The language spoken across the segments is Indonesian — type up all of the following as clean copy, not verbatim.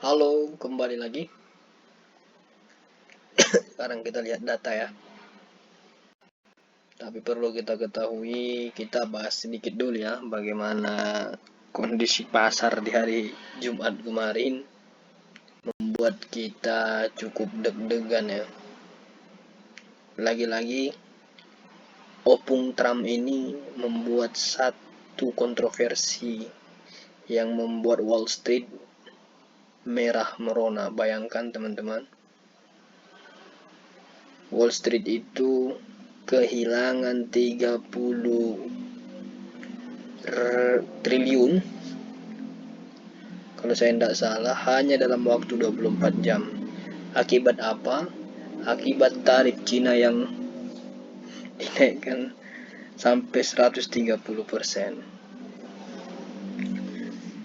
Halo, kembali lagi. Sekarang kita lihat data ya. Tapi perlu kita ketahui, kita bahas sedikit dulu ya, bagaimana kondisi pasar di hari Jumat kemarin membuat kita cukup deg-degan ya. Lagi-lagi, opung Trump ini membuat satu kontroversi yang membuat Wall Street merah merona. Bayangkan teman-teman, Wall Street itu kehilangan 30 triliun kalau saya tidak salah hanya dalam waktu 24 jam. Akibat apa? Akibat tarif Cina yang dinaikkan sampai 130%.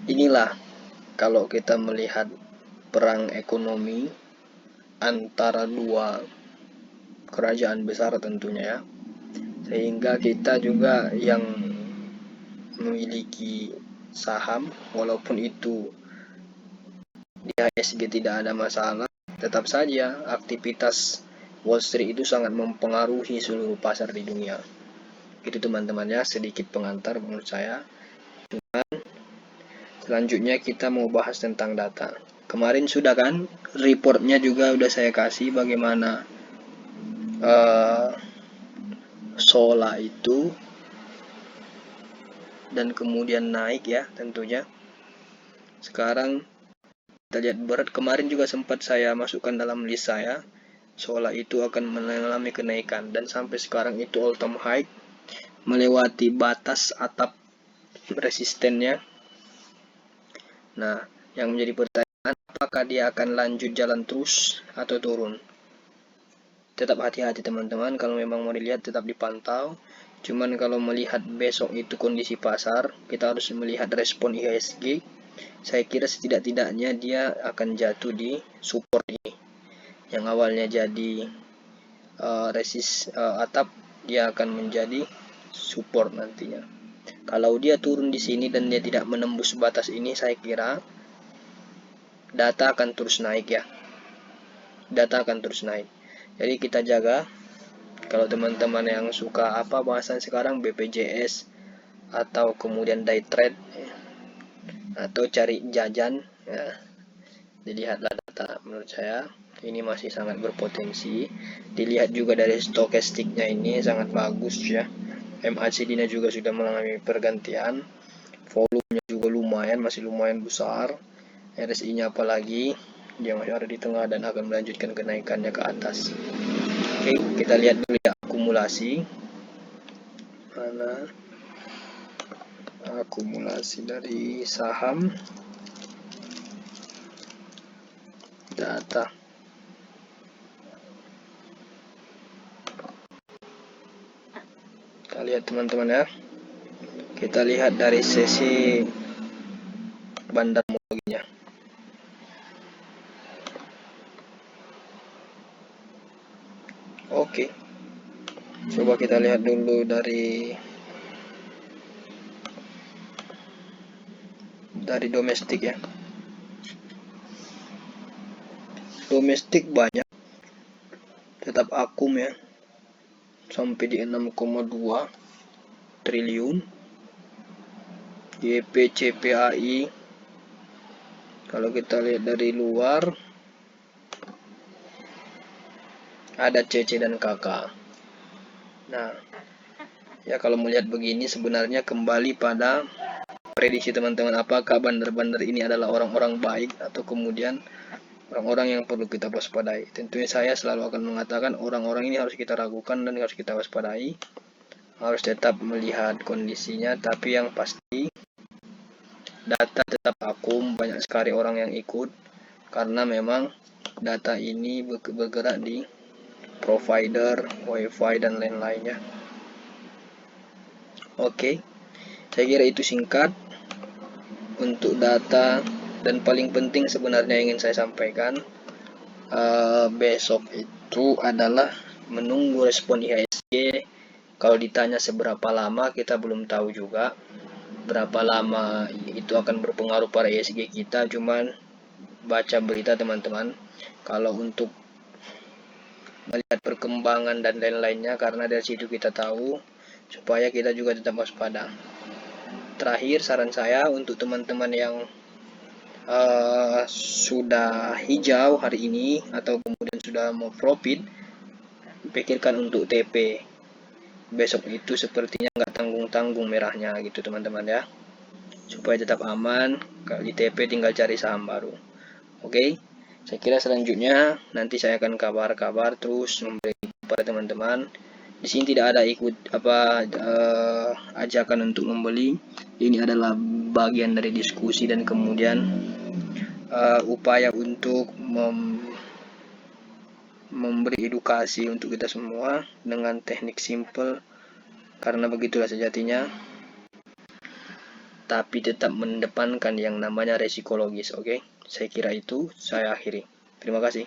Inilah kalau kita melihat perang ekonomi antara dua kerajaan besar tentunya ya. Sehingga kita juga yang memiliki saham, walaupun itu di IHSG tidak ada masalah, tetap saja aktivitas Wall Street itu sangat mempengaruhi seluruh pasar di dunia. Itu teman-teman ya, sedikit pengantar menurut saya. Cuman selanjutnya kita mau bahas tentang data. Kemarin sudah kan, reportnya juga udah saya kasih bagaimana Sola itu dan kemudian naik ya tentunya. Sekarang kita lihat berat, kemarin juga sempat saya masukkan dalam list saya, Sola itu akan mengalami kenaikan dan sampai sekarang itu all time high, melewati batas atap resistennya. Nah, yang menjadi pertanyaan, apakah dia akan lanjut jalan terus atau turun? Tetap hati-hati teman-teman, kalau memang mau dilihat tetap dipantau. Cuman kalau melihat besok itu kondisi pasar, kita harus melihat respon IHSG. Saya kira setidak-tidaknya dia akan jatuh di support ini. Yang awalnya jadi atap, dia akan menjadi support nantinya. Kalau dia turun di sini dan dia tidak menembus batas ini, saya kira data akan terus naik ya. Data akan terus naik. Jadi kita jaga. Kalau teman-teman yang suka apa bahasan sekarang, BPJS atau kemudian day trade atau cari jajan ya, dilihatlah data. Menurut saya ini masih sangat berpotensi. Dilihat juga dari stokastiknya, ini sangat bagus ya. MACD-nya juga sudah mengalami pergantian, volumenya juga lumayan, masih lumayan besar. RSI-nya apalagi dia masih ada di tengah dan akan melanjutkan kenaikannya ke atas. Oke, kita lihat dulu ya akumulasi. Mana akumulasi dari saham data. Kita lihat teman-teman ya. Kita lihat dari sesi bandarmologinya. Oke. Coba kita lihat dulu dari domestik ya. Domestik banyak, tetap akum ya, sampai di 6,2 triliun. YPCPAI kalau kita lihat dari luar ada CC dan KK. Nah ya, kalau melihat begini sebenarnya kembali pada prediksi teman-teman, apakah bandar-bandar ini adalah orang-orang baik atau kemudian orang-orang yang perlu kita waspadai. Tentunya saya selalu akan mengatakan orang-orang ini harus kita ragukan dan harus kita waspadai, harus tetap melihat kondisinya. Tapi yang pasti data tetap akum, banyak sekali orang yang ikut karena memang data ini bergerak di provider, wifi dan lain-lainnya. Oke, saya kira itu singkat untuk data. Dan paling penting sebenarnya ingin saya sampaikan besok itu adalah menunggu respon IHSG. Kalau ditanya seberapa lama, kita belum tahu juga berapa lama itu akan berpengaruh pada IHSG kita. Cuman baca berita teman-teman, kalau untuk melihat perkembangan dan lain-lainnya, karena dari situ kita tahu supaya kita juga tetap waspada. Terakhir, saran saya untuk teman-teman yang sudah hijau hari ini atau kemudian sudah mau profit, pikirkan untuk TP. Besok itu sepertinya nggak tanggung-tanggung merahnya gitu teman-teman ya. Supaya tetap aman, kalau di TP tinggal cari saham baru. Oke, saya kira selanjutnya nanti saya akan kabar-kabar terus memberi kepada teman-teman. Di sini tidak ada ajakan untuk membeli. Ini adalah bagian dari diskusi dan kemudian upaya untuk memberi edukasi untuk kita semua dengan teknik simple, karena begitulah sejatinya, tapi tetap mendepankan yang namanya resikologis. Oke, saya kira itu saya akhiri. Terima kasih.